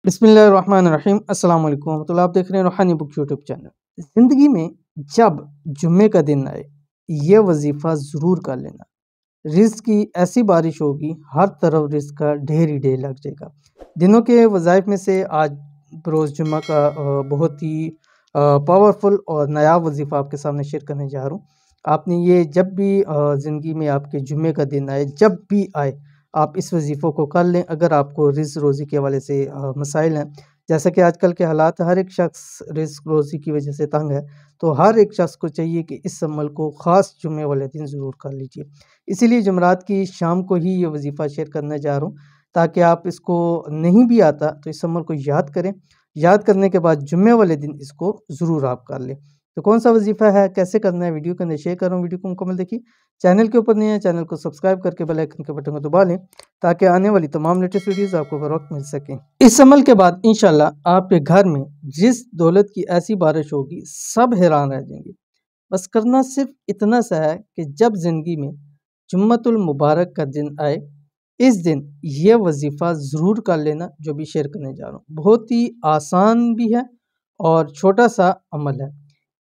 बिस्मिल्लाहिर्रहमानिर्रहीम अस्सलाम वालेकुम वरहमतुल्लाह। आप देख रहे हैं रूहानी बुक यूट्यूब चैनल। ज़िंदगी में जब जुम्मे का दिन आए, ये वजीफ़ा ज़रूर कर लेना। रिज़्क की ऐसी बारिश होगी, हर तरफ रिज़्क का ढेर ही ढेर लग जाएगा। दिनों के वज़ाइफ में से आज बरोज़ जुम्मा का बहुत ही पावरफुल और नायाब वजीफ़ा आपके सामने शेयर करने जा रहा हूँ। आपने ये जब भी ज़िंदगी में आपके जुम्मे का दिन आए, जब भी आए, आप इस वजीफ़ों को कर लें। अगर आपको रिज़्क रोज़ी के हवाले से मसाइल हैं, जैसा कि आजकल के हालात, हर एक शख्स रिज़्क रोज़ी की वजह से तंग है, तो हर एक शख्स को चाहिए कि इस अमल को ख़ास जुम्मे वाले दिन ज़रूर कर लीजिए। इसीलिए जुमेरात की शाम को ही ये वजीफ़ा शेयर करने जा रहा हूँ, ताकि आप इसको नहीं भी आता तो इस अमल को याद करें। याद करने के बाद जुम्मे वाले दिन इसको ज़रूर आप कर लें। तो कौन सा वजीफ़ा है, कैसे करना है, वीडियो के अंदर शेयर कर रहा हूँ। वीडियो को मुकम्मल देखिए। चैनल के ऊपर नहीं है, चैनल को सब्सक्राइब करके बेल आइकन के बटन को दबा लें, ताकि आने वाली तमाम लेटेस्ट वीडियोज़ आपको बर वक्त मिल सकें। इस अमल के बाद इंशाल्लाह आपके घर में जिस दौलत की ऐसी बारिश होगी, सब हैरान रह जाएंगे। बस करना सिर्फ इतना सा है कि जब ज़िंदगी में जुम्मतुल मुबारक का दिन आए, इस दिन ये वजीफ़ा ज़रूर कर लेना जो भी शेयर करने जा रहा हूँ। बहुत ही आसान भी है और छोटा सा अमल है।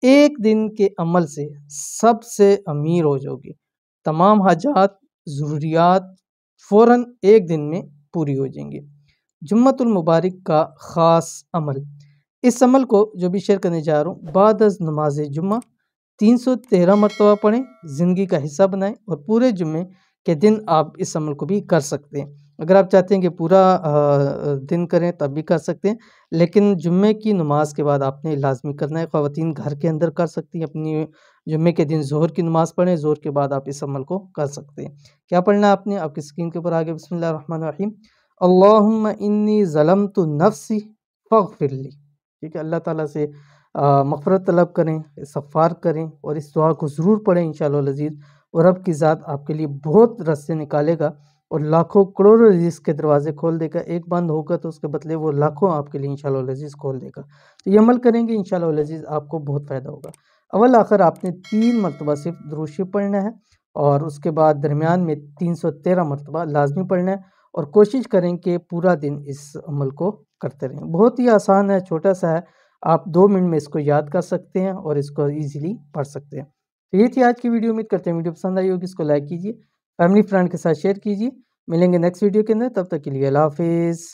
एक दिन के अमल से सबसे अमीर हो जाओगे। तमाम हाजात, ज़रूरियात फ़ौरन एक दिन में पूरी हो जाएंगी। जुम्मतुल मुबारक का ख़ास अमल। इस अमल को जो भी शेयर करने जा रहा हूँ, बाद अज़ नमाज जुम्मा 313 मरतबा पढ़ें, ज़िंदगी का हिस्सा बनाएं और पूरे जुम्मे के दिन आप इस अमल को भी कर सकते हैं। अगर आप चाहते हैं कि पूरा दिन करें तब भी कर सकते हैं, लेकिन जुम्मे की नमाज के बाद आपने लाजमी करना है। ख़वातीन घर के अंदर कर सकती हैं, अपनी जुम्मे के दिन ज़ोहर की नमाज़ पढ़ें, ज़ोहर के बाद आप इस अमल को कर सकते हैं। क्या पढ़ना है आपने, आपकी स्क्रीन के ऊपर आ गया। बिस्मिल्लाहिर्रहमानिर्रहीम। अल्लाहुम्मा इन्नी ज़लमतु नफ्सी फ़ग़फ़िरली। ठीक है, अल्लाह ताला से मग़फ़िरत तलब करें, इस्तग़फ़ार करें और इस दुआ को ज़रूर पढ़ें इंशाअल्लाह अज़ीज़। और रब की ज़ात आपके लिए बहुत रास्ते निकालेगा और लाखों करोड़ों रिज़्क़ के दरवाज़े खोल देगा। एक बंद होगा तो उसके बदले वो लाखों आपके लिए इंशाअल्लाह अज़ीज़ खोल देगा। तो ये अमल करेंगे इंशाअल्लाह अज़ीज़, आपको बहुत फ़ायदा होगा। अव्वल आखिर आपने 3 मरतबा सिर्फ दुरूद शरीफ पढ़ना है और उसके बाद दरमियान में 313 मरतबा लाज़मी पढ़ना है और कोशिश करें कि पूरा दिन इस अमल को करते रहें। बहुत ही आसान है, छोटा सा है। आप 2 मिनट में इसको याद कर सकते हैं और इसको ईज़िली पढ़ सकते हैं। तो ये थी आज की वीडियो। उम्मीद करते हैं वीडियो पसंद आई होगी। इसको लाइक कीजिए, फैमिली फ्रेंड के साथ शेयर कीजिए। मिलेंगे नेक्स्ट वीडियो के अंदर, तब तक के लिए अल्लाह हाफ़िज़।